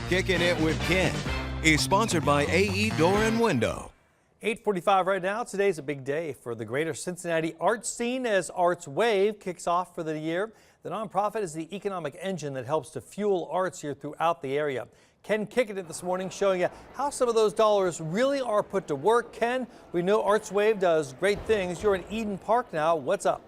Kicking It with Ken is sponsored by AE Door and Window. 8:45 right now. Today's a big day for the greater Cincinnati art scene as Artswave kicks off for the year. The nonprofit is the economic engine that helps to fuel arts here throughout the area. Ken kicking it this morning, showing you how some of those dollars really are put to work. Ken, we know Artswave does great things. You're in Eden Park now. What's up?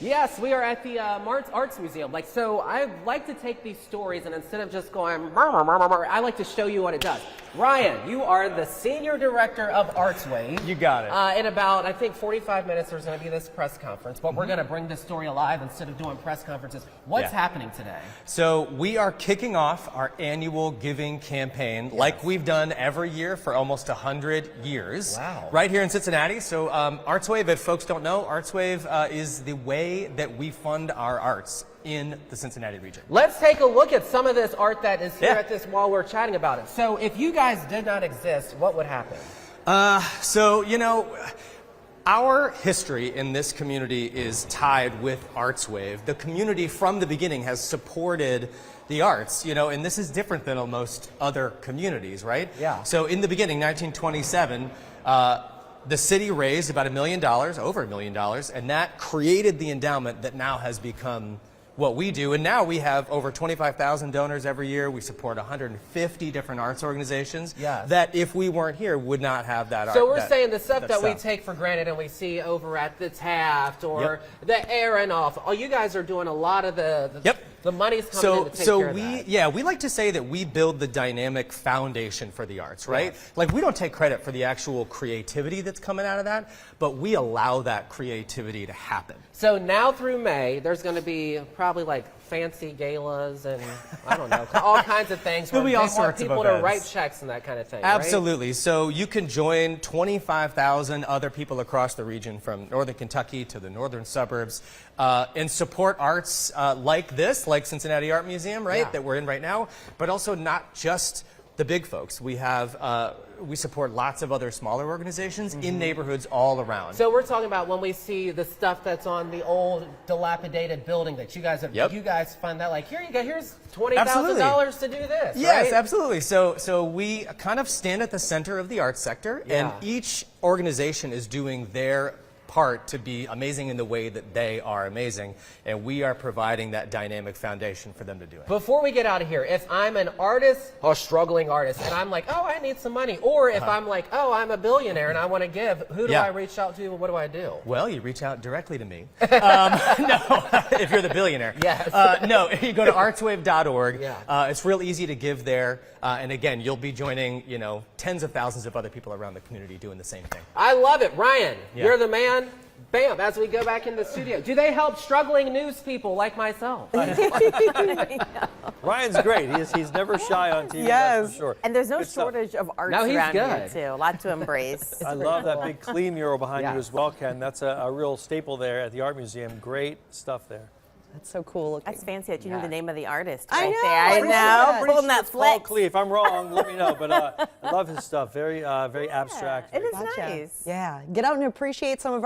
Yes, we are at the Arts Museum. So I like to take these stories and instead of just going, I like to show you what it does. Ryan, you are the senior director of Artswave. You got it. In about, I think, 45 minutes, there's going to be this press conference, but we're going to bring this story alive instead of doing press conferences. What's happening today? So we are kicking off our annual giving campaign like we've done every year for almost 100 years. Wow. Right here in Cincinnati. So Artswave, if folks don't know, Artswave is the way that we fund our arts in the Cincinnati region. Let's take a look at some of this art that is here at this while we're chatting about it. So if you guys did not exist, what would happen? Our history in this community is tied with Artswave. The community from the beginning has supported the arts, and this is different than most other communities, right? Yeah. So in the beginning, 1927, the city raised about $1 million, over $1 million, and that created the endowment that now has become what we do. And now we have over 25,000 donors every year. We support 150 different arts organizations that if we weren't here would not have that art. So we're saying the stuff that we take for granted and we see over at the Taft or the Aronoff. Oh, you guys are doing a lot of the money's coming in to take care of that. Yeah, we like to say that we build the dynamic foundation for the arts, right? Yes. Like we don't take credit for the actual creativity that's coming out of that, but we allow that creativity to happen. So now through May, there's going to be probably like fancy galas and I don't know, all kinds of things. There'll be all sorts of people events. to write checks and that kind of thing. Absolutely. Right? So you can join 25,000 other people across the region from northern Kentucky to the northern suburbs and support arts like this, like Cincinnati Art Museum, right, that we're in right now, but also not just the big folks. We have we support lots of other smaller organizations in neighborhoods all around. So we're talking about when we see the stuff that's on the old dilapidated building that you guys have, you guys fund that, like, here you go, here's $20,000 to do this. Yes, right? absolutely. So we kind of stand at the center of the arts sector, and each organization is doing their part to be amazing in the way that they are amazing, and we are providing that dynamic foundation for them to do it. Before we get out of here, if I'm an artist, a struggling artist, and I'm like, oh, I need some money, or if I'm like, oh, I'm a billionaire and I want to give, who do I reach out to and what do I do? Well, you reach out directly to me. No, if you're the billionaire. Yes. No, you go to artswave.org. It's real easy to give there, and again, you'll be joining, tens of thousands of other people around the community doing the same thing. I love it. Ryan, you're the man. Bam, as we go back in the studio. Do they help struggling news people like myself? Ryan's great. He's never shy on TV, that's for sure. And there's no shortage of arts around here, too. A lot to embrace. I love that big clean mural behind you as well, Ken. That's a real staple there at the Art Museum. Great stuff there. That's so cool looking. That's fancy that you knew the name of the artist I right know, there. I know. Pulling that Paul flex. Klee. If I'm wrong, let me know. But I love his stuff. Very abstract. It is nice. Yeah. Get out and appreciate some of